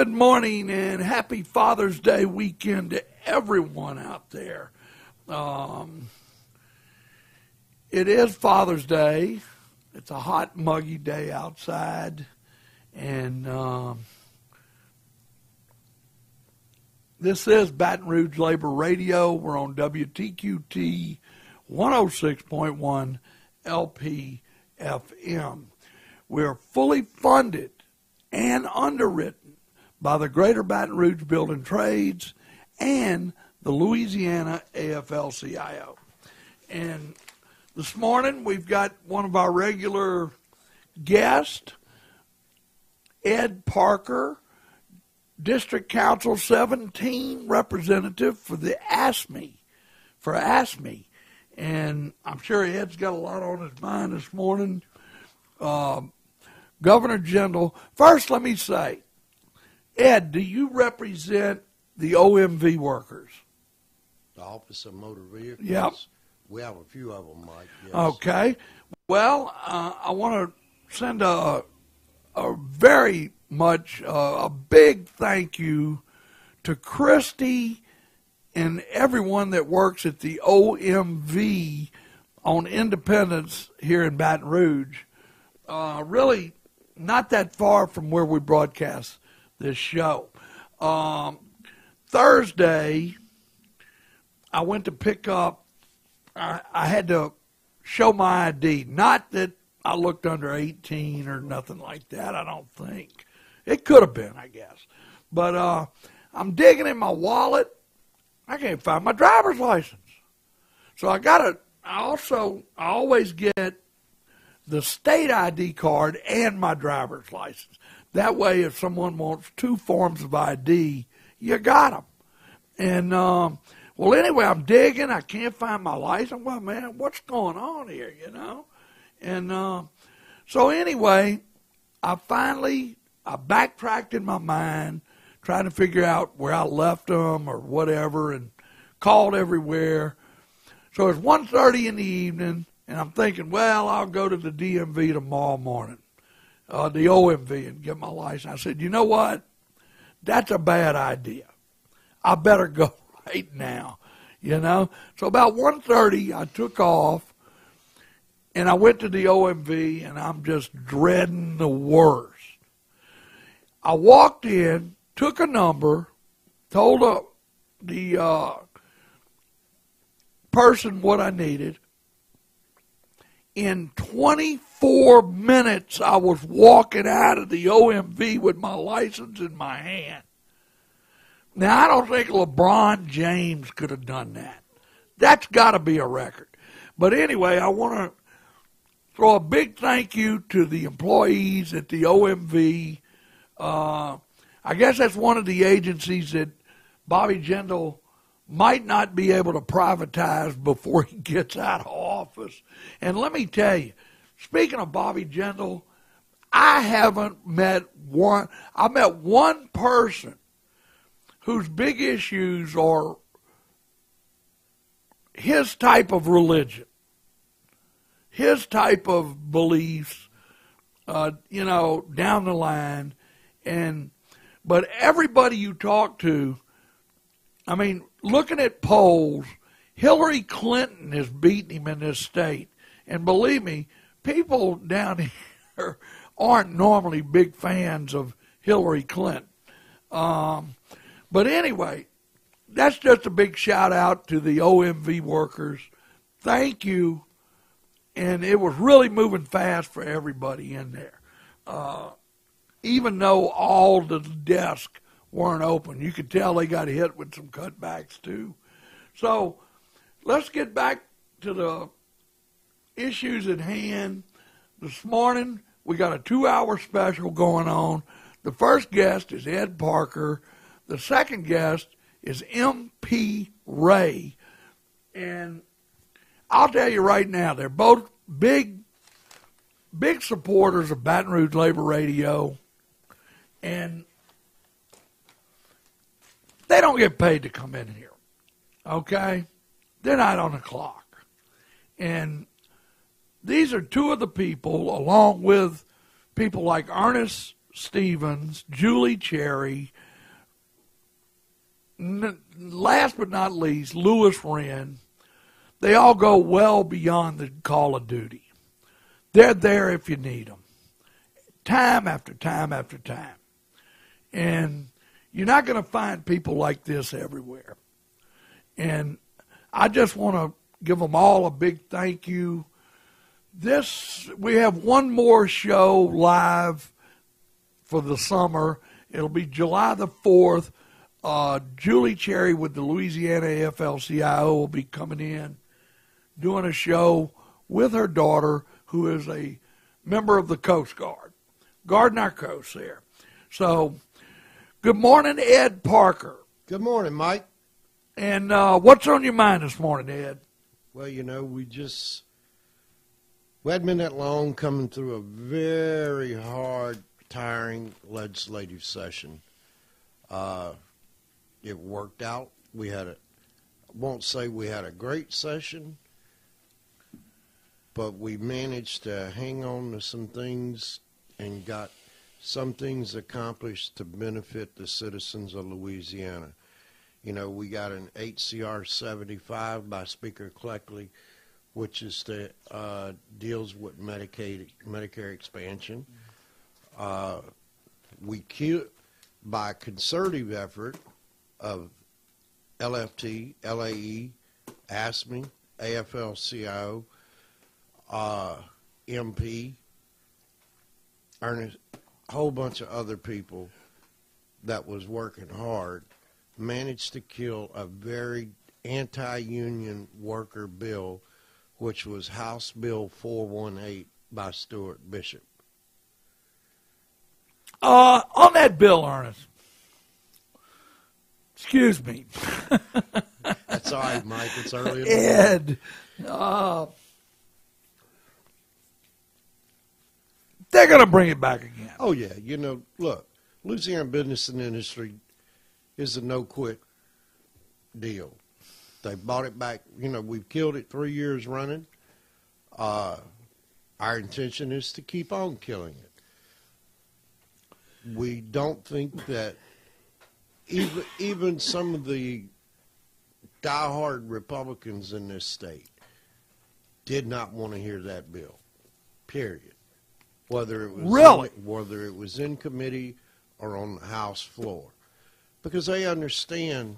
Good morning and happy Father's Day weekend to everyone out there. It is Father's Day. It's a hot, muggy day outside. And this is Baton Rouge Labor Radio. We're on WTQT 106.1 LP FM. We're fully funded and underwritten by the Greater Baton Rouge Building Trades and the Louisiana AFL-CIO. And this morning we've got one of our regular guests, Ed Parker, District Council 17 representative for the ASME. And I'm sure Ed's got a lot on his mind this morning. Governor General, first let me say, Ed, do you represent the OMV workers? The Office of Motor Vehicles? Yep. We have a few of them, Mike, yes. Okay. Well, I want to send a very much, a big thank you to Christy and everyone that works at the OMV on Independence here in Baton Rouge. Really not that far from where we broadcast this show. Thursday, I went to pick up, I had to show my ID. Not that I looked under 18 or nothing like that, I don't think. It could have been, I guess. But I'm digging in my wallet. I can't find my driver's license. So I always get the state ID card and my driver's license. That way, if someone wants two forms of ID, you got them. And, well, anyway, I'm digging. I can't find my license. Well, man, what's going on here, you know? And so anyway, I backtracked in my mind, trying to figure out where I left them or whatever, and called everywhere. So it's 1:30 in the evening, and I'm thinking, well, I'll go to the DMV tomorrow morning, the OMV, and get my license. I said, you know what? That's a bad idea. I better go right now, you know? So about 1:30, I took off, and I went to the OMV, and I'm just dreading the worst. I walked in, took a number, told the person what I needed. In 24 minutes, I was walking out of the OMV with my license in my hand. Now, I don't think LeBron James could have done that. That's got to be a record. But anyway, I want to throw a big thank you to the employees at the OMV. I guess that's one of the agencies that Bobby Jindal might not be able to privatize before he gets out of office. And let me tell you, speaking of Bobby Jindal, I met one person whose big issues are his type of religion, his type of beliefs, you know, down the line. But everybody you talk to, I mean, looking at polls, Hillary Clinton is beating him in this state. And believe me, people down here aren't normally big fans of Hillary Clinton. But anyway, that's just a big shout out to the OMV workers. Thank you. And it was really moving fast for everybody in there. Even though all the desks weren't open. You could tell they got hit with some cutbacks too. So let's get back to the issues at hand. This morning we got a 2-hour special going on. The first guest is Ed Parker. The second guest is MP Ray. And I'll tell you right now, they're both big supporters of Baton Rouge Labor Radio. And they don't get paid to come in here, okay? They're not on the clock. And these are two of the people, along with people like Ernest Stevens, Julie Cherry, last but not least, Lewis Wren. They all go well beyond the call of duty. They're there if you need them, time after time after time. And you're not going to find people like this everywhere. And I just want to give them all a big thank you. We have one more show live for the summer. It'll be July the 4th. Julie Cherry with the Louisiana AFL-CIO will be coming in, doing a show with her daughter, who is a member of the Coast Guard, guarding our coast there. So, good morning, Ed Parker. Good morning, Mike. And what's on your mind this morning, Ed? Well, we hadn't been that long coming through a very hard, tiring legislative session. It worked out. I won't say we had a great session, but we managed to hang on to some things and got some things accomplished to benefit the citizens of Louisiana. We got an HCR 75 by Speaker Cleckley, which is deals with Medicare expansion. We killed by concerted effort of LFT, LAE, ASME, AFL-CIO, MP, Ernest, a whole bunch of other people that was working hard, managed to kill a very anti-union worker bill, which was House Bill 418 by Stuart Bishop. On that bill, Ernest, excuse me. That's all right, Mike. It's early in the Ed, they're going to bring it back again. Oh, yeah. Look, Louisiana Business and Industry is a no-quit deal. They bought it back. We've killed it 3 years running. Our intention is to keep on killing it. We don't think that even some of the diehard Republicans in this state did not want to hear that bill, period. Whether it was in committee or on the House floor, because they understand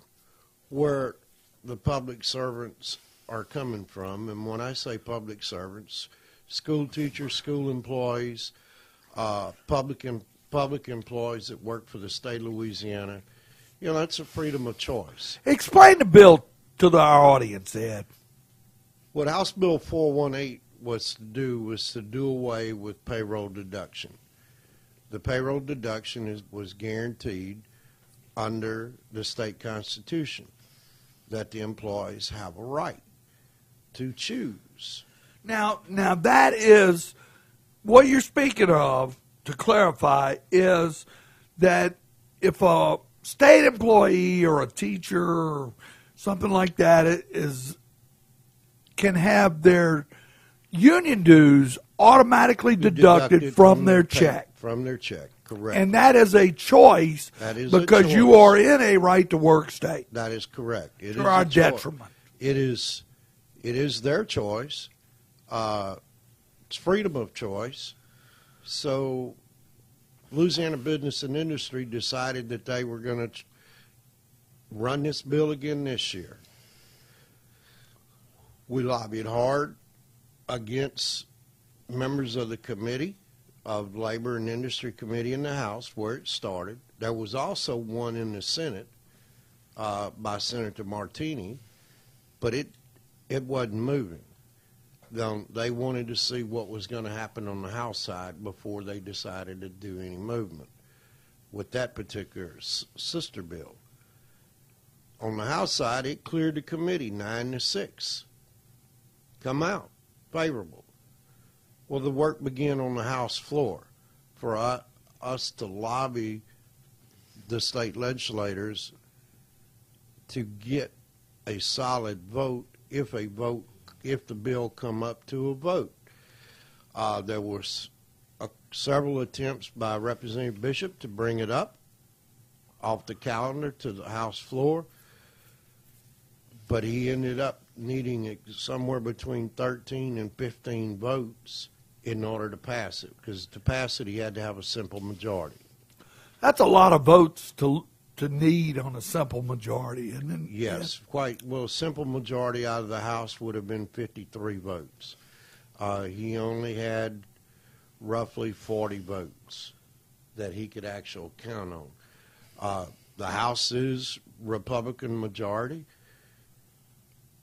where the public servants are coming from. And when I say public servants, school teachers, school employees, public employees that work for the state of Louisiana, that's a freedom of choice. Explain the bill to our audience, Ed. What House Bill 418 was to do away with payroll deduction. The payroll deduction was guaranteed under the state constitution, that the employees have a right to choose. Now that is what you're speaking of, to clarify, is that if a state employee or a teacher or something like that can have their union dues automatically deducted from their check. From their check, correct. And that is a choice because you are in a right-to-work state. That is correct. To our detriment. It is their choice. It's freedom of choice. So Louisiana Business and Industry decided that they were going to run this bill again this year. We lobbied hard against members of the committee, of Labor and Industry Committee in the House, where it started. There was also one in the Senate by Senator Martini, but it wasn't moving. They wanted to see what was going to happen on the House side before they decided to do any movement with that particular sister bill. On the House side, it cleared the committee 9-6. Come out favorable. Well, the work began on the House floor for us to lobby the state legislators to get a solid vote if the bill come up to a vote. There was several attempts by Representative Bishop to bring it up off the calendar to the House floor, but he ended up needing somewhere between 13 and 15 votes in order to pass it, because to pass it he had to have a simple majority. That's a lot of votes to need on a simple majority, and then Yes, quite well. A simple majority out of the House would have been 53 votes. He only had roughly 40 votes that he could actually count on. The House is Republican majority.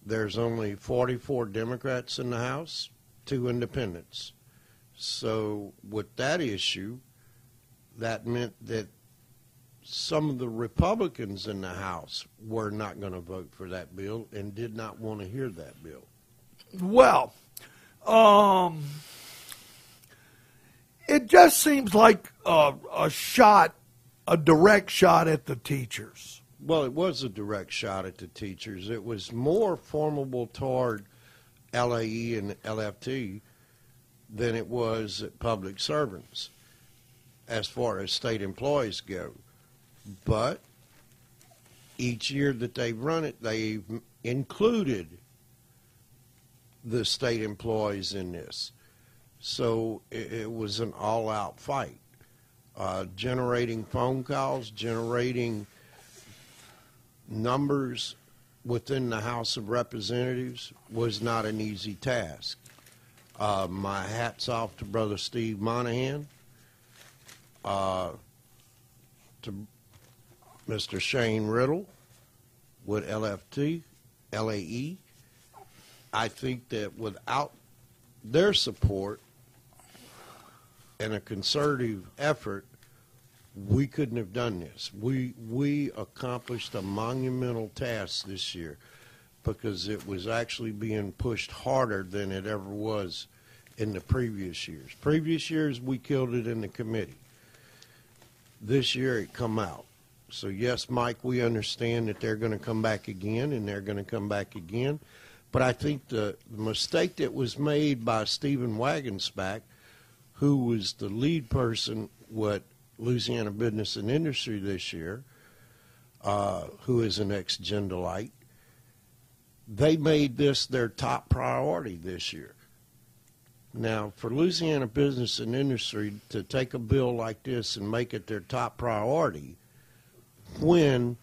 There's only 44 Democrats in the House, 2 independents. So with that issue, that meant that some of the Republicans in the House were not going to vote for that bill and did not want to hear that bill. Well, it just seems like a direct shot at the teachers. Well, it was a direct shot at the teachers. It was more formidable toward LAE and LFT than it was at public servants as far as state employees go. But each year that they've run it, they've included the state employees in this. So it was an all-out fight, generating phone calls, generating numbers within the House of Representatives was not an easy task. My hat's off to Brother Steve Monahan, to Mr. Shane Riddle with LFT, LAE. I think that without their support and a concerted effort, we couldn't have done this. We accomplished a monumental task this year because it was actually being pushed harder than it ever was in the previous years. Previous years, we killed it in the committee. This year, it come out. So, yes, Mike, we understand that they're going to come back again, and they're going to come back again. But I think the mistake that was made by Stephen Wagensback, who was the lead person with Louisiana Business and Industry this year, who is an ex-Gendalite, they made this their top priority this year. Now, for Louisiana Business and Industry to take a bill like this and make it their top priority when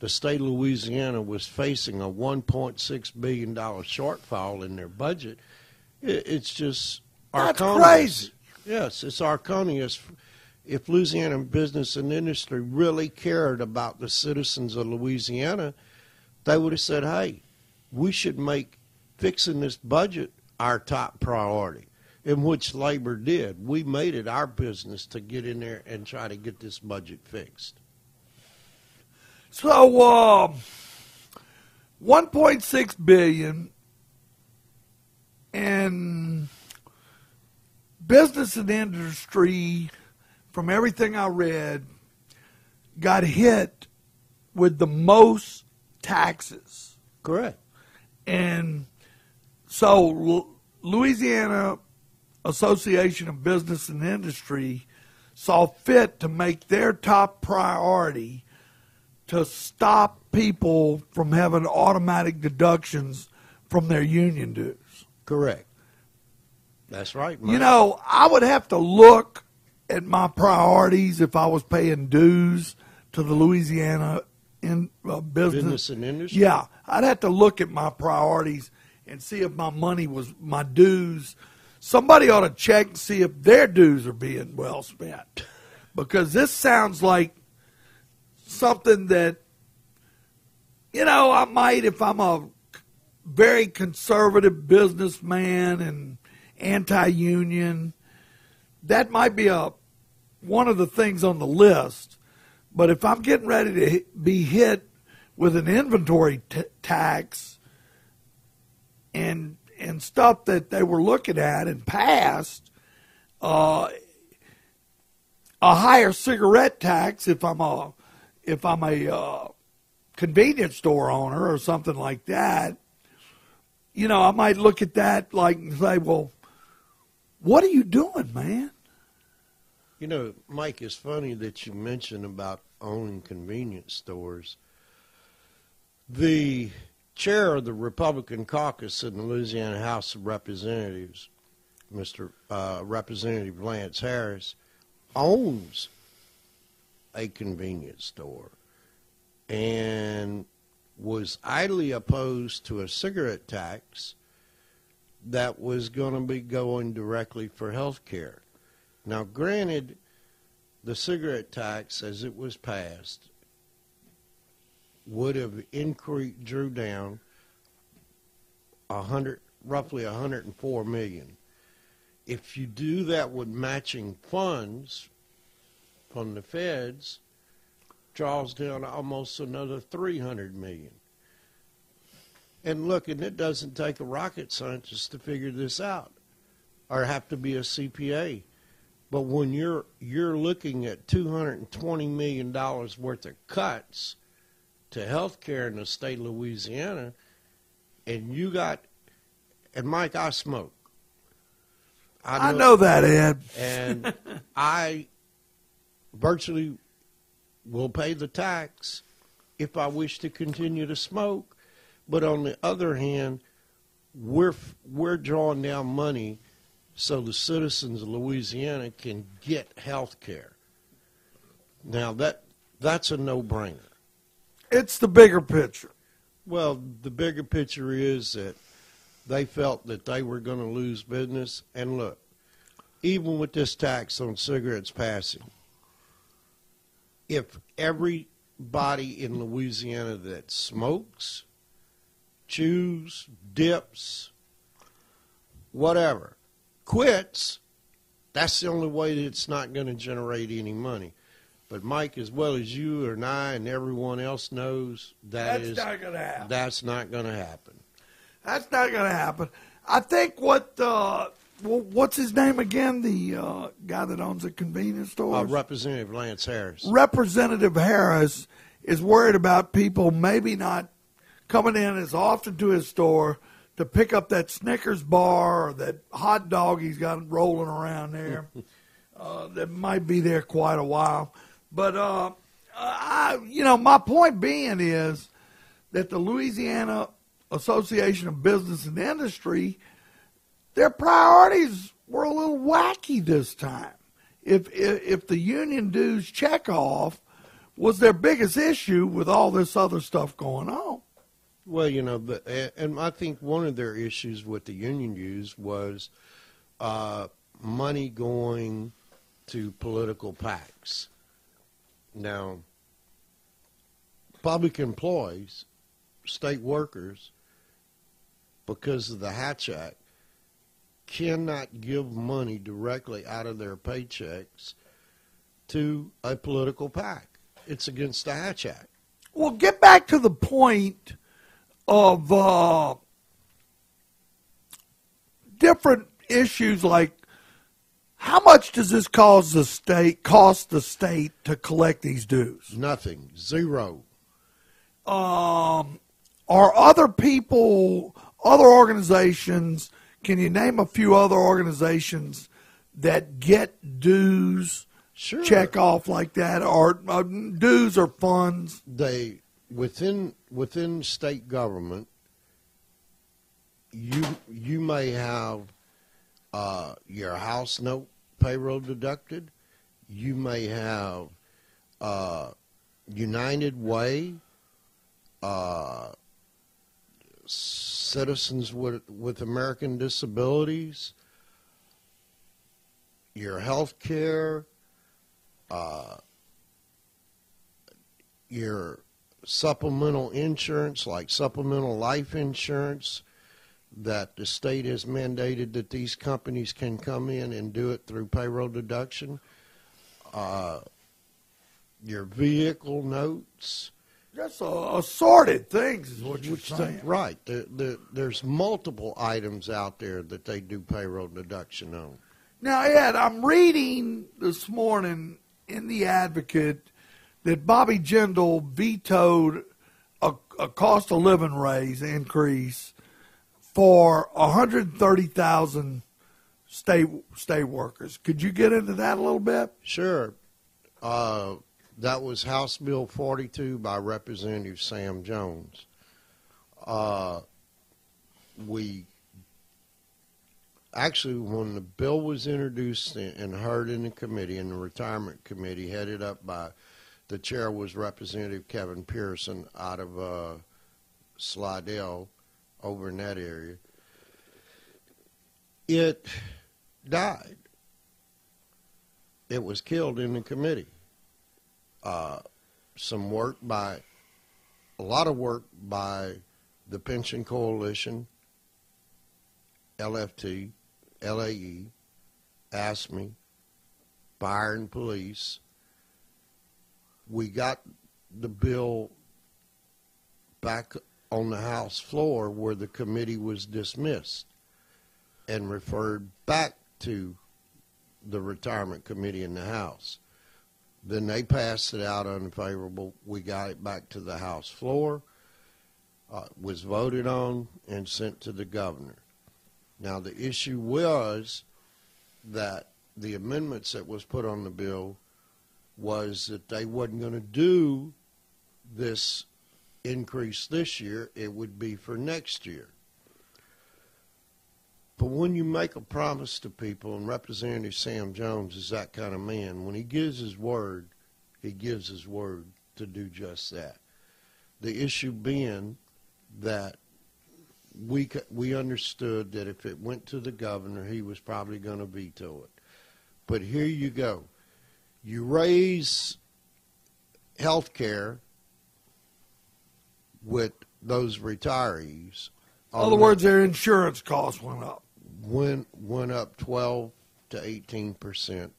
the state of Louisiana was facing a $1.6 billion shortfall in their budget, it's just That's arconius. crazy. Yes, it's arconius. If Louisiana Business and Industry really cared about the citizens of Louisiana, they would have said, hey, we should make fixing this budget our top priority, in which Labor did. We made it our business to get in there and try to get this budget fixed. So, $1.6 billion, and business and industry, from everything I read, got hit with the most taxes. Correct. And so Louisiana Association of Business and Industry saw fit to make their top priority to stop people from having automatic deductions from their union dues. Correct. That's right, Mike. You know, I would have to look at my priorities if I was paying dues to the Louisiana Business and Industry? Yeah, I'd have to look at my priorities and see if my money was my dues. Somebody ought to check and see if their dues are being well spent, because this sounds like something that, you know, I might, if I'm a very conservative businessman and anti-union, that might be one of the things on the list. But if I'm getting ready to be hit with an inventory tax and stuff that they were looking at and passed, a higher cigarette tax if I'm a convenience store owner or something like that, you know, I might look at that like and say, well, what are you doing, man? You know, Mike, it's funny that you mentioned about owning convenience stores. The chair of the Republican caucus in the Louisiana House of Representatives, Mr. Representative Lance Harris, owns a convenience store and was idly opposed to a cigarette tax that was going to be going directly for health care. Now, granted, the cigarette tax, as it was passed, would have drew down roughly 104 million. If you do that with matching funds from the feds, draws down almost another 300 million. And look, and it doesn't take a rocket scientist to figure this out, or have to be a CPA. But when you're looking at $220 million worth of cuts to health care in the state of Louisiana, and Mike, I smoke. I know that, Ed. And I virtually will pay the tax if I wish to continue to smoke. But on the other hand, we're drawing down money so the citizens of Louisiana can get health care. Now, that's a no-brainer. It's the bigger picture. Well, the bigger picture is that they felt that they were going to lose business. And look, even with this tax on cigarettes passing, if everybody in Louisiana that smokes, chews, dips, whatever, quits, that's the only way that it's not going to generate any money. But Mike, as well as you and I and everyone else knows, that's not going to happen. That's not going to happen. That's not going to happen. I think what's his name again? The guy that owns the convenience store? Representative Lance Harris. Representative Harris is worried about people maybe not coming in as often to his store to pick up that Snickers bar or that hot dog he's got rolling around there. That might be there quite a while. But, my point being is that the Louisiana Association of Business and Industry, their priorities were a little wacky this time. If the union dues checkoff was their biggest issue with all this other stuff going on. Well, and I think one of their issues with the union dues was money going to political PACs. Now, public employees, state workers, because of the Hatch Act, cannot give money directly out of their paychecks to a political PAC. It's against the Hatch Act. Well, get back to the point of different issues like how much does this cost the state to collect these dues? Nothing. Zero. Are other people, other organizations, can you name a few other organizations that get dues Sure. check off like that, or dues or funds? They within state government, you may have your house note payroll deducted. You may have United Way, citizens with American disabilities, your health care, your supplemental insurance, like supplemental life insurance, that the state has mandated that these companies can come in and do it through payroll deduction. Your vehicle notes. That's assorted things is what you're saying. Right. There's multiple items out there that they do payroll deduction on. Now, Ed, I'm reading this morning in The Advocate that Bobby Jindal vetoed a cost of living increase for 130,000 state workers. Could you get into that a little bit? Sure. That was House Bill 42 by Representative Sam Jones. We actually, when the bill was introduced and heard in the committee, in the retirement committee, headed up by the chair was Representative Kevin Pearson out of Slidell, over in that area, it died. It was killed in the committee. A lot of work by the Pension Coalition, LFT, LAE, ASME, Fire and Police. We got the bill back on the House floor where the committee was dismissed and referred back to the Retirement Committee in the House. Then they passed it out unfavorable. We got it back to the House floor, was voted on, and sent to the governor. Now, the issue was that the amendments that was put on the bill was that they wasn't going to do this increase this year. It would be for next year. But when you make a promise to people, and Representative Sam Jones is that kind of man, when he gives his word to do just that. The issue being that we understood that if it went to the governor, he was probably going to veto it. But here you go. You raise health care with those retirees. In other words, their insurance costs went up. Went up 12 to 18%.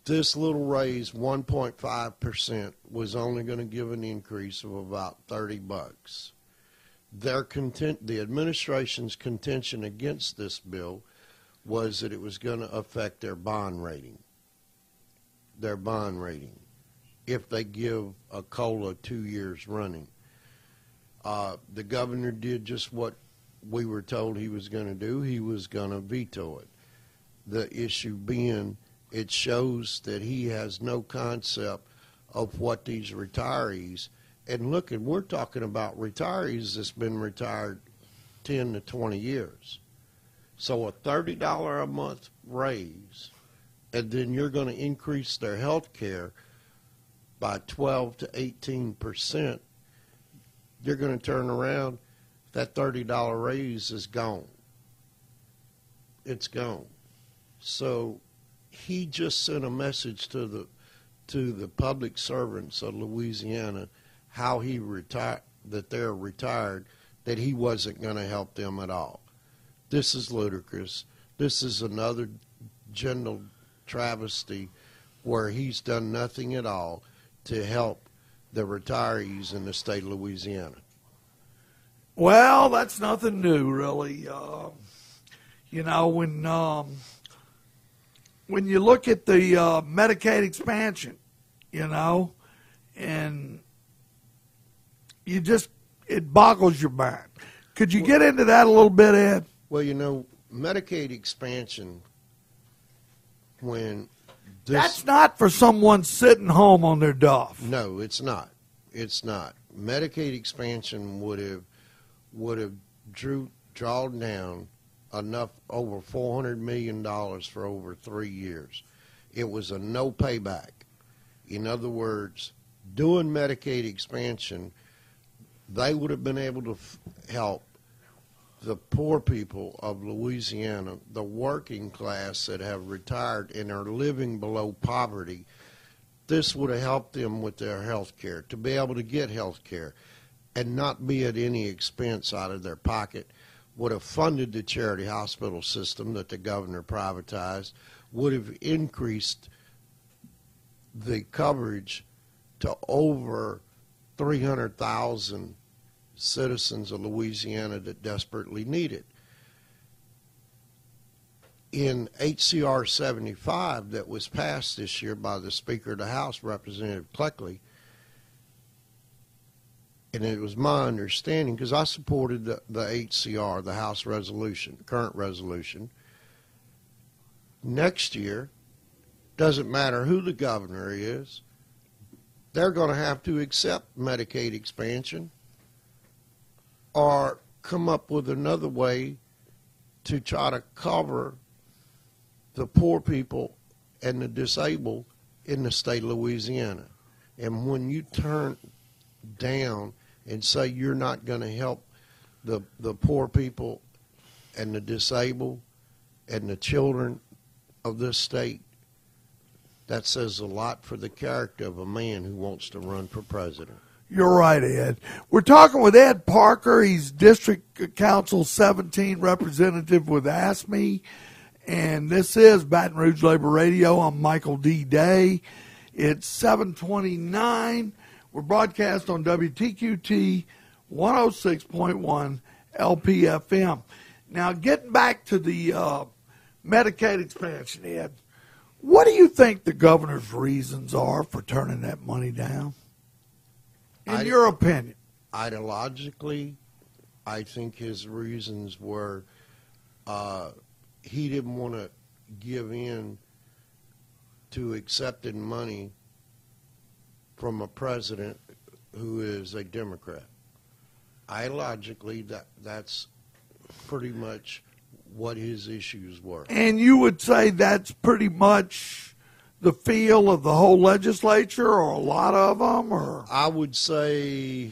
This little raise, 1.5%, was only going to give an increase of about $30. The administration's contention against this bill was that it was going to affect their bond rating. If they give a COLA 2 years running. The governor did just what we were told he was going to do. He was going to veto it. The issue being, it shows that he has no concept of what these retirees, and look, we're talking about retirees that's been retired 10 to 20 years. So a $30 a month raise, and then you're going to increase their health care by 12 to 18%, you're going to turn around, that $30 raise is gone. It's gone. So he just sent a message to the public servants of Louisiana how that they're retired, that he wasn't going to help them at all. This is ludicrous. This is another general travesty where he's done nothing at all to help the retirees in the state of Louisiana. Well, that's nothing new, really. When you look at the Medicaid expansion, and it boggles your mind. Could you get into that a little bit, Ed? Well, Medicaid expansion, that's not for someone sitting home on their duff. No, it's not. It's not. Medicaid expansion would have drawn down enough, over $400 million for over 3 years. It was a no payback. In other words, doing Medicaid expansion, they would have been able to help the poor people of Louisiana, the working class that have retired and are living below poverty. This would have helped them with their health care, to be able to get health care and not be at any expense out of their pocket. Would have funded the charity hospital system that the governor privatized, would have increased the coverage to over 300,000 citizens of Louisiana that desperately need it. In HCR 75 that was passed this year by the Speaker of the House, Representative Cleckley, and it was my understanding, because I supported the HCR, the House resolution, current resolution. Next year, doesn't matter who the governor is, they're going to have to accept Medicaid expansion or come up with another way to try to cover the poor people and the disabled in the state of Louisiana. And when you turn down and say you're not going to help the poor people and the disabled and the children of this state, that says a lot for the character of a man who wants to run for president. You're right, Ed. We're talking with Ed Parker. He's District Council 17 representative with ASME. And this is Baton Rouge Labor Radio. I'm Michael D. Day. It's 7:29. We're broadcast on WTQT 106.1 LPFM. Now, getting back to the Medicaid expansion, Ed, what do you think the governor's reasons are for turning that money down? In your opinion? Ideologically, I think his reasons were he didn't want to give in to accepting money from a president who is a Democrat. Ideologically, that's pretty much what his issues were. And you would say that's pretty much the feel of the whole legislature, or a lot of them, or? I would say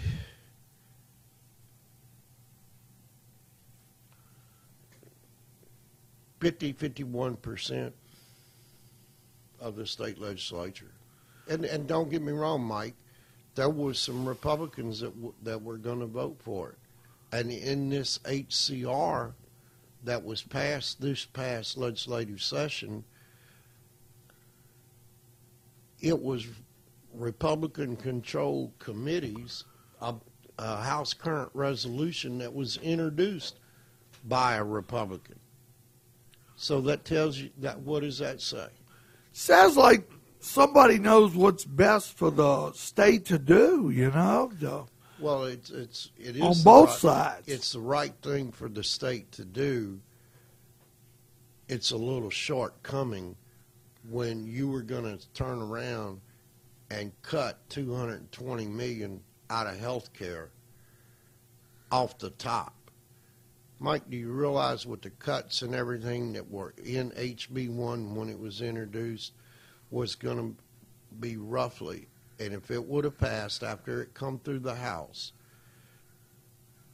51% of the state legislature. And don't get me wrong, Mike, there was some Republicans that were going to vote for it. And in this HCR that was passed this past legislative session, it was Republican-controlled committees, a House current resolution that was introduced by a Republican. So that tells you that. What does that say? Sounds like somebody knows what's best for the state to do. You know. Well, it is on both sides. It's the right thing for the state to do. It's a little shortcoming when you were going to turn around and cut $220 million out of health care off the top. Mike, do you realize what the cuts and everything that were in HB1 when it was introduced was going to be roughly, and if it would have passed after it come through the House,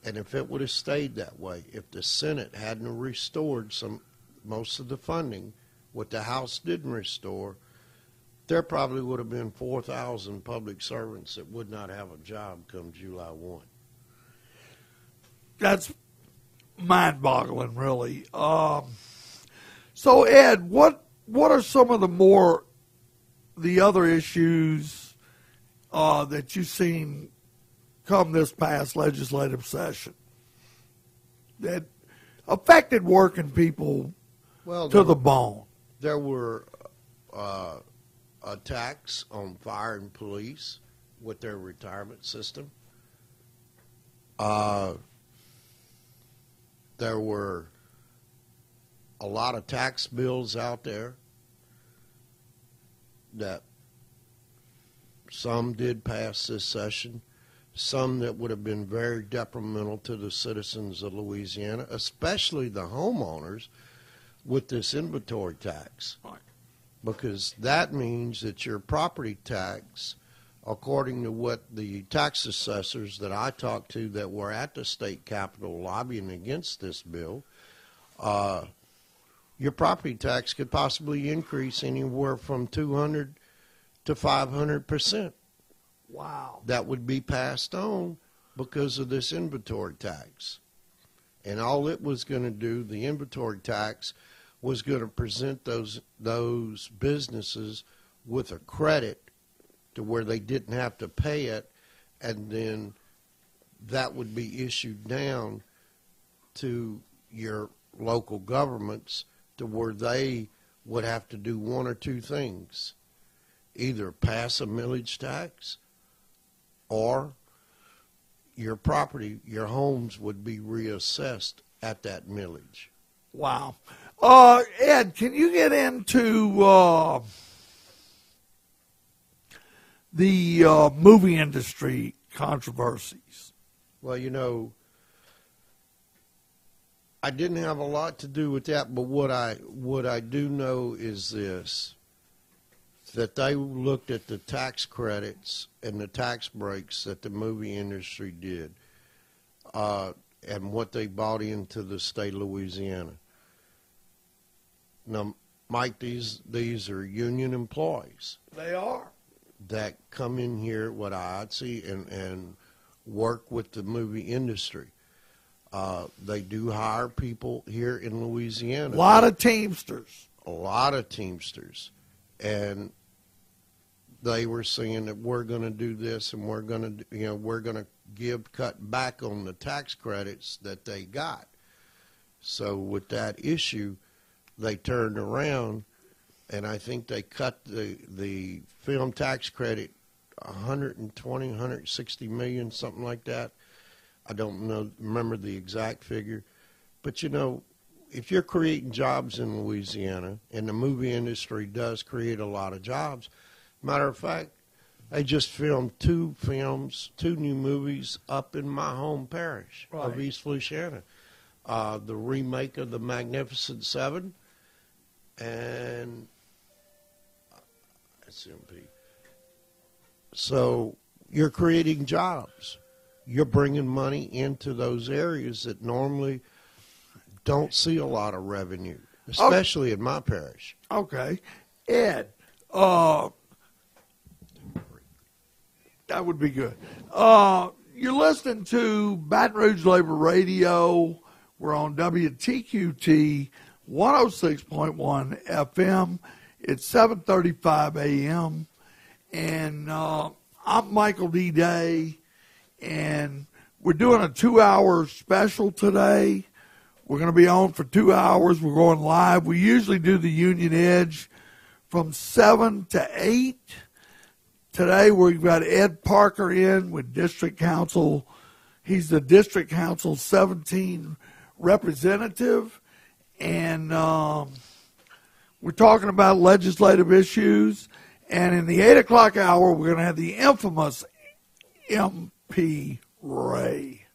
and if it would have stayed that way, if the Senate hadn't restored most of the funding, what the House didn't restore, there probably would have been 4,000 public servants that would not have a job come July 1. That's mind-boggling, really. So, Ed, what are some of the other issues that you've seen come this past legislative session that affected working people to the bone? There were attacks on fire and police with their retirement system. There were a lot of tax bills out there that some did pass this session, some that would have been very detrimental to the citizens of Louisiana, especially the homeowners, with this inventory tax. Right. Because that means that your property tax, according to what the tax assessors that I talked to that were at the state capitol lobbying against this bill, your property tax could possibly increase anywhere from 200 to 500%. Wow. That would be passed on because of this inventory tax. And all it was going to do, the inventory tax, was going to present those businesses with a credit to where they didn't have to pay it, and then that would be issued down to your local governments to where they would have to do one or two things: either pass a millage tax or your property, your homes would be reassessed at that millage. Wow. Ed, can you get into the movie industry controversies? Well, I didn't have a lot to do with that, but what I do know is this, that they looked at the tax credits and the tax breaks that the movie industry did, and what they bought into the state of Louisiana. Now, Mike, these are union employees. They are. That come in here, what I see, and work with the movie industry. They do hire people here in Louisiana. A lot of Teamsters. A lot of Teamsters. And they were saying that we're going to do this and we're going to cut back on the tax credits that they got. So with that issue, they turned around, and I think they cut the film tax credit 120, 160 million, something like that. I don't remember the exact figure. But, if you're creating jobs in Louisiana, and the movie industry does create a lot of jobs, matter of fact, they just filmed two new movies up in my home parish of East Feliciana. The remake of The Magnificent Seven and SMP. So you're creating jobs. You're bringing money into those areas that normally don't see a lot of revenue, especially in my parish. Okay. Ed, that would be good. You're listening to Baton Rouge Labor Radio. We're on WTQT 106.1 FM. It's 7:35 a.m. And I'm Michael D. Day, and we're doing a 2-hour special today. We're going to be on for 2 hours. We're going live. We usually do the Union Edge from 7 to 8. Today we've got Ed Parker in with District Council. He's the District Council 17 representative. And we're talking about legislative issues. And in the 8 o'clock hour, we're going to have the infamous MP Ray.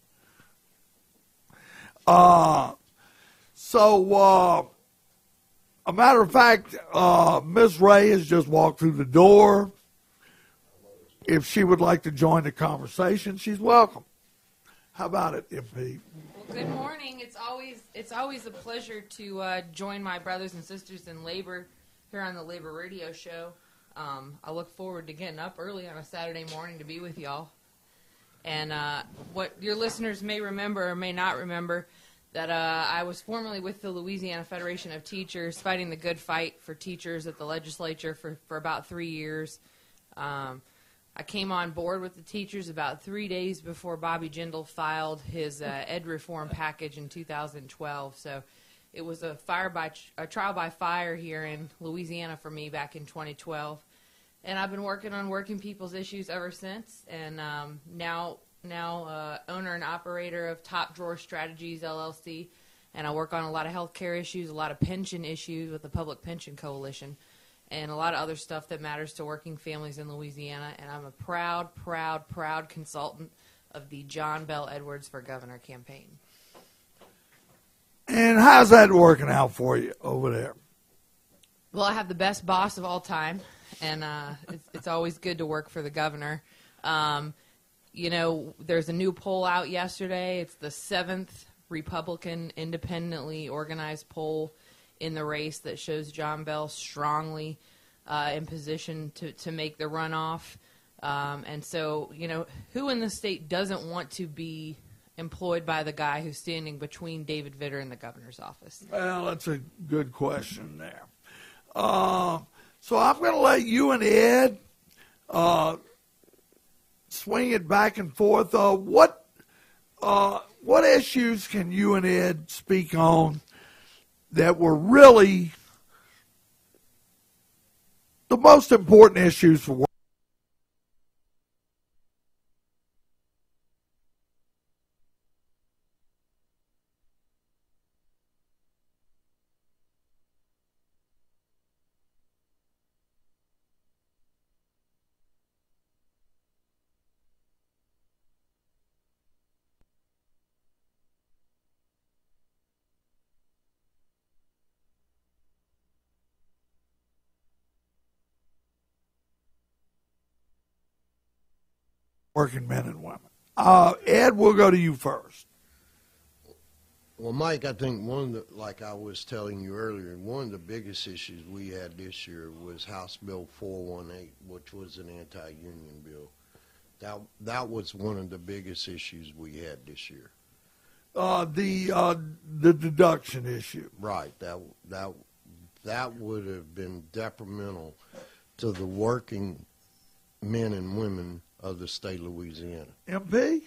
So, a matter of fact, Ms. Ray has just walked through the door. If she would like to join the conversation, she's welcome. How about it, MP? Well, good morning. It's always a pleasure to join my brothers and sisters in labor here on the Labor Radio Show. I look forward to getting up early on a Saturday morning to be with y'all. And what your listeners may remember or may not remember, that I was formerly with the Louisiana Federation of Teachers, fighting the good fight for teachers at the legislature for about 3 years. I came on board with the teachers about 3 days before Bobby Jindal filed his ed reform package in 2012. So it was a trial by fire here in Louisiana for me back in 2012. And I've been working on working people's issues ever since. And now owner and operator of Top Drawer Strategies, LLC. And I work on a lot of healthcare issues, a lot of pension issues with the Public Pension Coalition, and a lot of other stuff that matters to working families in Louisiana. And I'm a proud consultant of the John Bell Edwards for Governor campaign. And how's that working out for you over there? Well, I have the best boss of all time, and it's always good to work for the governor. There's a new poll out yesterday. It's the 7th Republican independently organized poll in the race that shows John Bell strongly in position to make the runoff. And so, who in the state doesn't want to be employed by the guy who's standing between David Vitter and the governor's office? Well, that's a good question there. So I'm going to let you and Ed swing it back and forth. What issues can you and Ed speak on that were really the most important issues for work? working men and women. Ed, we'll go to you first. Well, Mike, I think like I was telling you earlier, one of the biggest issues we had this year was House Bill 418, which was an anti-union bill. That was one of the biggest issues we had this year. The deduction issue. Right. That would have been detrimental to the working men and women of the state of Louisiana. MP?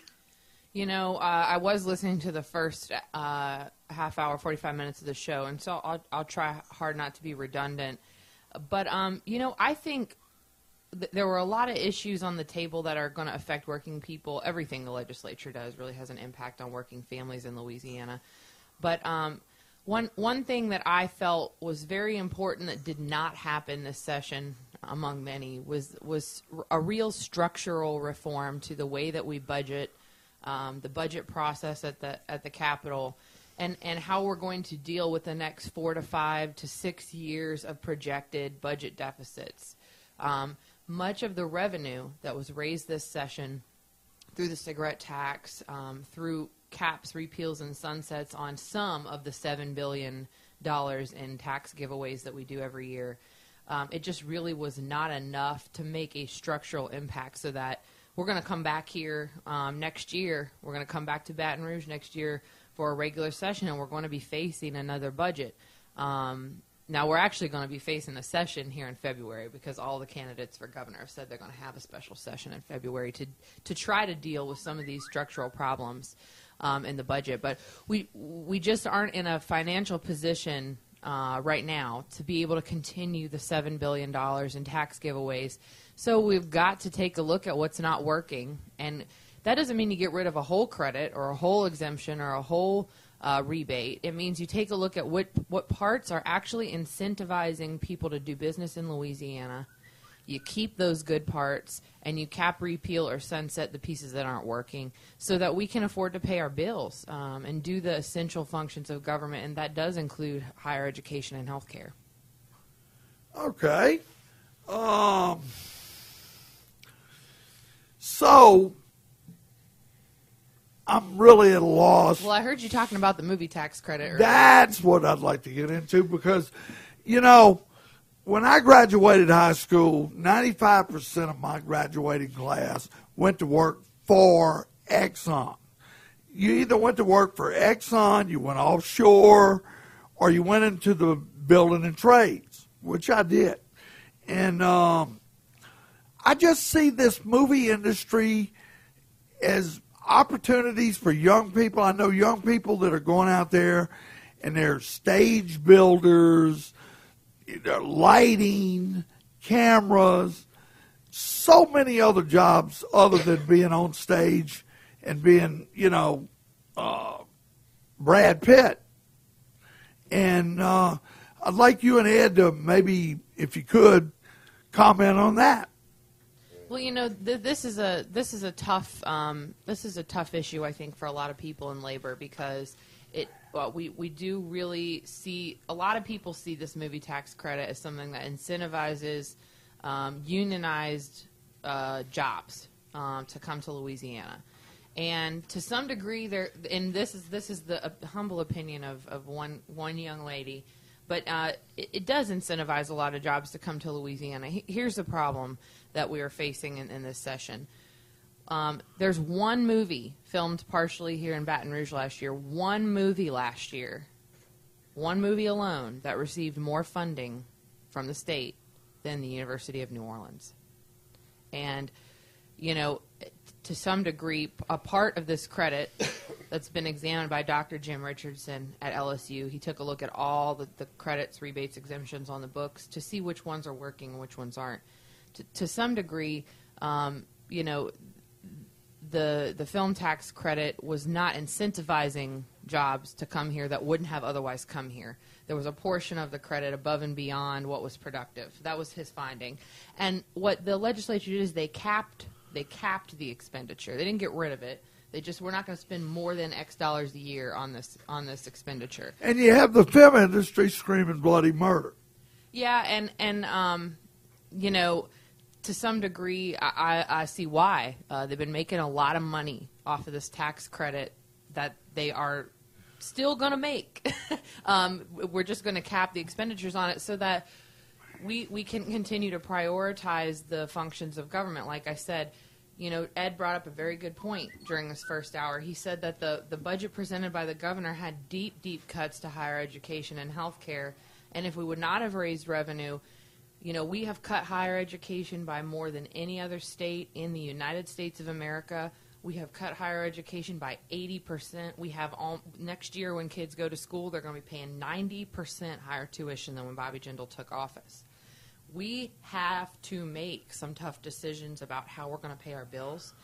You know, I was listening to the first half hour, 45 minutes of the show, and so I'll try hard not to be redundant. But, you know, I think there were a lot of issues on the table that are going to affect working people. Everything the legislature does really has an impact on working families in Louisiana. But one thing that I felt was very important that did not happen this session, among many, was a real structural reform to the way that we budget, the budget process at the Capitol, and how we're going to deal with the next 4 to 5 to 6 years of projected budget deficits. Much of the revenue that was raised this session through the cigarette tax, through caps, repeals, and sunsets on some of the $7 billion in tax giveaways that we do every year, it just really was not enough to make a structural impact so that we're going to come back here next year. We're going to come back to Baton Rouge next year for a regular session, and we're going to be facing another budget. Now, we're actually going to be facing a session here in February because all the candidates for governor have said they're going to have a special session in February to try to deal with some of these structural problems in the budget. But we just aren't in a financial position right now to be able to continue the $7 billion in tax giveaways. So we've got to take a look at what's not working. And that doesn't mean you get rid of a whole credit or a whole exemption or a whole rebate. It means you take a look at what parts are actually incentivizing people to do business in Louisiana. You keep those good parts, and you cap, repeal, or sunset the pieces that aren't working so that we can afford to pay our bills and do the essential functions of government, and that does include higher education and health care. Okay. So I'm really at a loss. Well, I heard you talking about the movie tax credit earlier. That's what I'd like to get into because, you know, when I graduated high school, 95% of my graduating class went to work for Exxon. You either went to work for Exxon, you went offshore, or you went into the building and trades, which I did. And I just see this movie industry as opportunities for young people. I know young people that are going out there and they're stage builders, lighting, cameras, so many other jobs other than being on stage and being, you know, Brad Pitt. And I'd like you and Ed to maybe, if you could, comment on that. Well, you know, this is a tough issue, I think, for a lot of people in labor because we do really see a lot of people see this movie tax credit as something that incentivizes unionized jobs to come to Louisiana, and to some degree, and this is the humble opinion of one young lady, but it does incentivize a lot of jobs to come to Louisiana. Here's the problem that we are facing in this session. There's one movie filmed partially here in Baton Rouge last year. One movie alone that received more funding from the state than the University of New Orleans. And, you know, to some degree, a part of this credit that's been examined by Dr. Jim Richardson at LSU, he took a look at all the credits, rebates, exemptions on the books to see which ones are working and which ones aren't. To some degree, you know, the film tax credit was not incentivizing jobs to come here that wouldn't have otherwise come here. There was a portion of the credit above and beyond what was productive. That was his finding. And what the legislature did is they capped the expenditure. They didn't get rid of it. They just, we're not going to spend more than X dollars a year on this expenditure. And you have the film industry screaming bloody murder. Yeah, and you know, to some degree, I see why. They've been making a lot of money off of this tax credit that they are still going to make. We're just going to cap the expenditures on it so that we can continue to prioritize the functions of government. Like I said, Ed brought up a very good point during this first hour. He said that the budget presented by the governor had deep, deep cuts to higher education and health care. And if we would not have raised revenue, we have cut higher education by more than any other state in the United States of America. We have cut higher education by 80%. We have next year when kids go to school, they're going to be paying 90% higher tuition than when Bobby Jindal took office. We have to make some tough decisions about how we're going to pay our bills.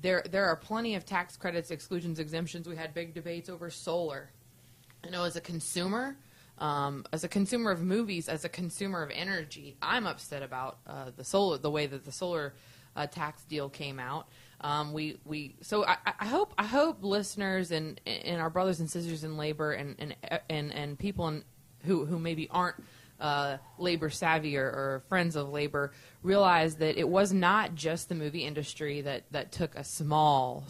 There are plenty of tax credits, exclusions, exemptions. We had big debates over solar. As a consumer of movies, as a consumer of energy, I'm upset about the way that the solar tax deal came out. So I hope listeners and our brothers and sisters in labor and people who maybe aren't labor savvy or friends of labor realize that it was not just the movie industry that took a small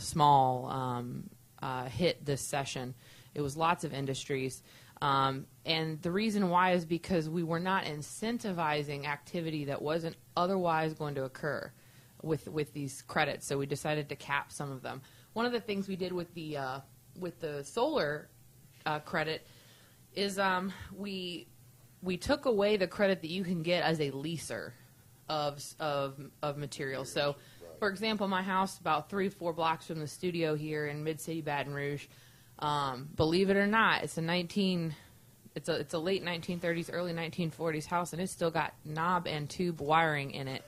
hit this session. It was lots of industries. And the reason why is because we were not incentivizing activity that wasn't otherwise going to occur with these credits. So we decided to cap some of them. One of the things we did with the solar credit is we took away the credit that you can get as a leaser of materials. So, for example, my house about 3-4 blocks from the studio here in Mid-City Baton Rouge. Believe it or not, it's a late 1930s, early 1940s house, and it's still got knob and tube wiring in it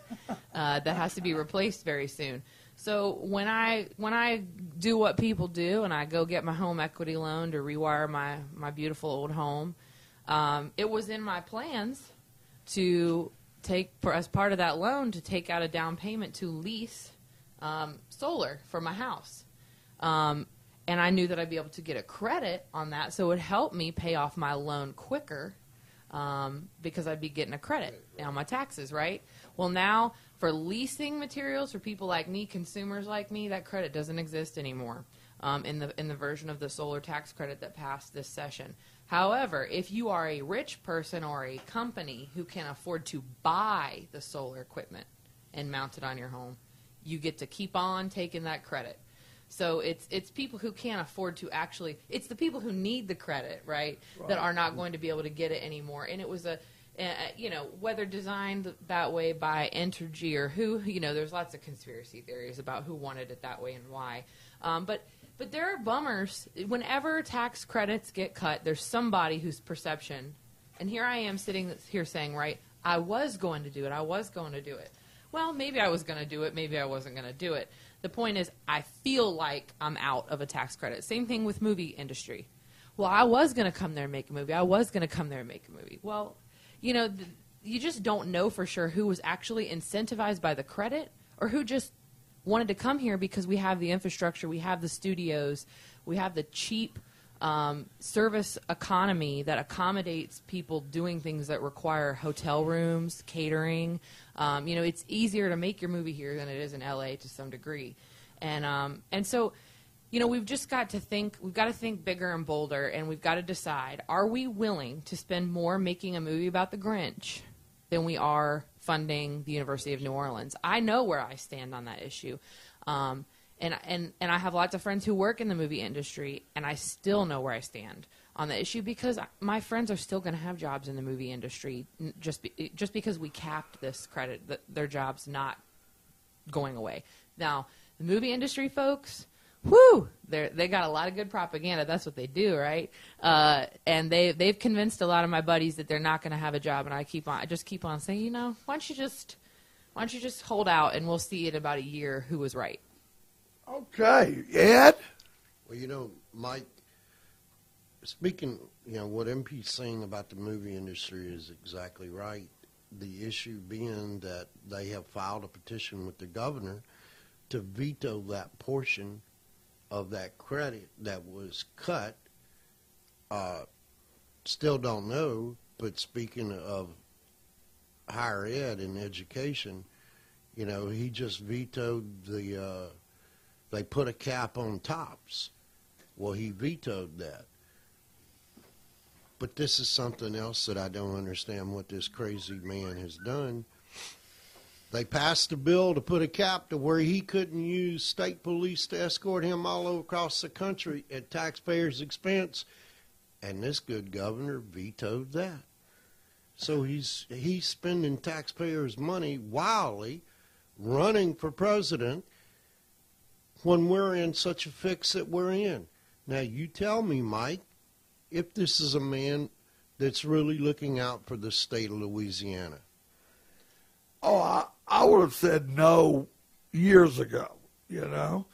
that has to be replaced very soon. So when I do what people do and I go get my home equity loan to rewire my beautiful old home, it was in my plans to take, as part of that loan, to take out a down payment to lease solar for my house. And I knew that I'd be able to get a credit on that, so it would help me pay off my loan quicker because I'd be getting a credit on my taxes, right? Well, now for leasing materials for people like me, consumers like me, that credit doesn't exist anymore in the version of the solar tax credit that passed this session. However, if you are a rich person or a company who can afford to buy the solar equipment and mount it on your home, you get to keep on taking that credit. So it's people who can't afford to actually, it's the people who need the credit, right, that are not going to be able to get it anymore. And it was whether designed that way by Entergy or who, there's lots of conspiracy theories about who wanted it that way and why. But there are bummers. Whenever tax credits get cut, there's somebody whose perception, and here I am sitting here saying, right, I was going to do it. Well, maybe I was going to do it, maybe I wasn't going to do it. The point is, I feel like I'm out of a tax credit. Same thing with movie industry. Well, I was going to come there and make a movie. Well, you just don't know for sure who was actually incentivized by the credit or who just wanted to come here because we have the infrastructure, we have the studios, we have the cheap service economy that accommodates people doing things that require hotel rooms, catering. It's easier to make your movie here than it is in LA to some degree. And so, we've just got to think bigger and bolder, and we've got to decide, are we willing to spend more making a movie about the Grinch than we are funding the University of New Orleans? I know where I stand on that issue. And I have lots of friends who work in the movie industry, and I still know where I stand on the issue because my friends are still going to have jobs in the movie industry just because we capped this credit, their jobs not going away. Now, the movie industry folks, they got a lot of good propaganda. That's what they do, right? And they've convinced a lot of my buddies that they're not going to have a job, and I just keep on saying, why don't you just hold out, and we'll see in about a year who was right. Okay, Ed? Well, Mike, speaking, what MP's saying about the movie industry is exactly right. The issue being that they have filed a petition with the governor to veto that portion of that credit that was cut. Still don't know, but speaking of higher ed and education, you know, he just vetoed they put a cap on tops. Well, he vetoed that. But this is something else that I don't understand what this crazy man has done. They passed a bill to put a cap to where he couldn't use state police to escort him all over across the country at taxpayers' expense, and this good governor vetoed that. So he's spending taxpayers' money wildly, running for president when we're in such a fix that we're in. Now, you tell me, Mike, if this is a man that's really looking out for the state of Louisiana. Oh, I would have said no years ago, you know.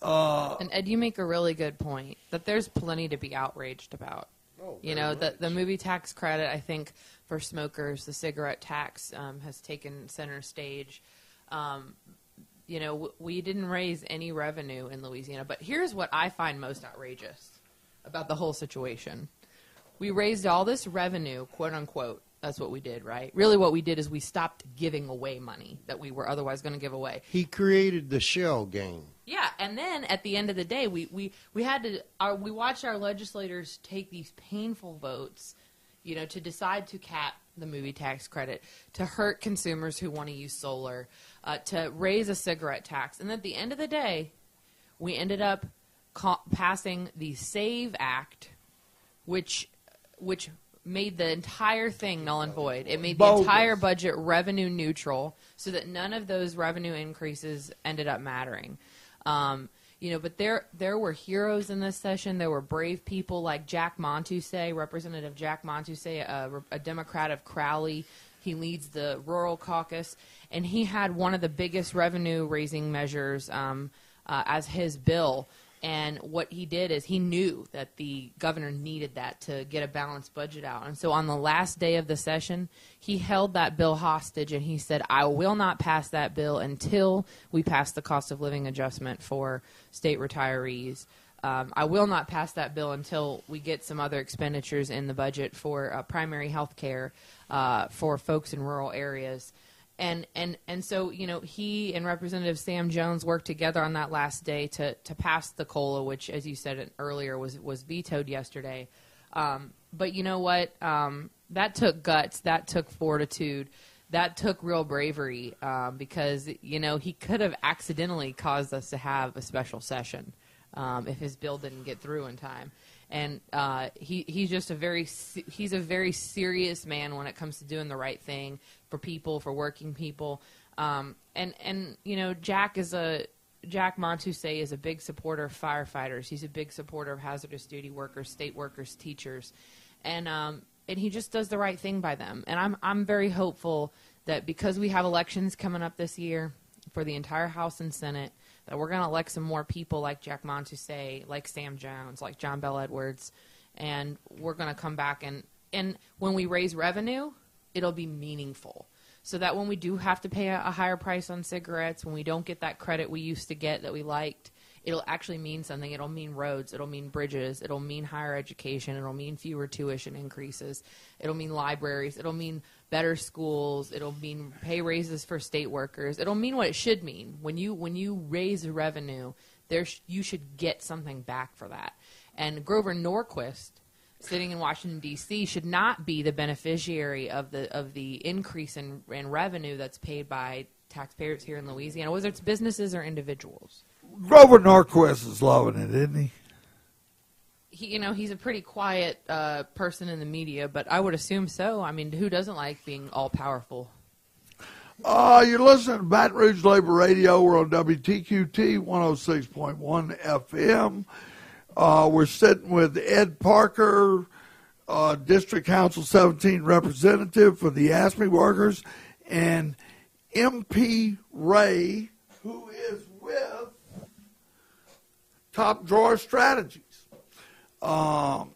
And Ed, you make a really good point that there's plenty to be outraged about. Oh, you know, the movie tax credit, I think, for smokers, the cigarette tax has taken center stage. You know, we didn't raise any revenue in Louisiana. But here's what I find most outrageous about the whole situation. We raised all this revenue, quote unquote. That's what we did, right? Really what we did is we stopped giving away money that we were otherwise going to give away. He created the shell game. Yeah, and then at the end of the day, we had to we watched our legislators take these painful votes, you know, to decide to cap the movie tax credit, to hurt consumers who want to use solar, to raise a cigarette tax. And at the end of the day, we ended up passing the SAVE Act, which made the entire thing null and void. It made the entire budget revenue neutral so that none of those revenue increases ended up mattering. You know, but there were heroes in this session. There were brave people like Jack Montousse, Representative Jack Montousse, a Democrat of Crowley. He leads the Rural Caucus, and he had one of the biggest revenue-raising measures as his bill. And what he did is he knew that the governor needed that to get a balanced budget out. And so on the last day of the session, he held that bill hostage, and he said, I will not pass that bill until we pass the cost of living adjustment for state retirees. I will not pass that bill until we get some other expenditures in the budget for primary health care for folks in rural areas. And so, you know, he and Representative Sam Jones worked together on that last day to pass the COLA, which, as you said earlier, was vetoed yesterday. But you know what? That took guts. That took fortitude. That took real bravery because, you know, he could have accidentally caused us to have a special session if his bill didn't get through in time. And he's just a very serious man when it comes to doing the right thing for people, for working people. And you know, Jack Montousse is a big supporter of firefighters. He's a big supporter of hazardous duty workers, state workers, teachers, and he just does the right thing by them. And I'm very hopeful that because we have elections coming up this year for the entire House and Senate, that we're going to elect some more people like Jack Montousse, like Sam Jones, like John Bell Edwards, and we're going to come back and when we raise revenue, it'll be meaningful. So that when we do have to pay a higher price on cigarettes, when we don't get that credit we used to get that we liked, it'll actually mean something. It'll mean roads. It'll mean bridges. It'll mean higher education. It'll mean fewer tuition increases. It'll mean libraries. It'll mean better schools. It'll mean pay raises for state workers. It'll mean what it should mean. When you raise revenue, you should get something back for that. And Grover Norquist, sitting in Washington, D.C., should not be the beneficiary of the increase in revenue that's paid by taxpayers here in Louisiana, whether it's businesses or individuals. Grover Norquist is loving it, isn't he? He's a pretty quiet person in the media, but I would assume so. I mean, who doesn't like being all-powerful? You're listening to Baton Rouge Labor Radio. We're on WTQT 106.1 FM. We're sitting with Ed Parker, District Council 17 representative for the ASME workers, and MP Ray, who is with Top Drawer Strategies. You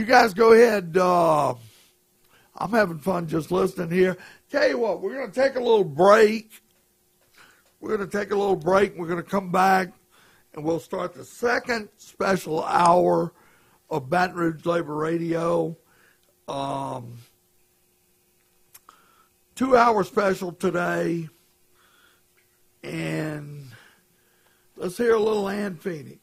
guys go ahead. I'm having fun just listening here. Tell you what, we're going to take a little break. We're going to come back, and we'll start the second special hour of Baton Rouge Labor Radio. 2-hour special today. And let's hear a little Ann Phoenix.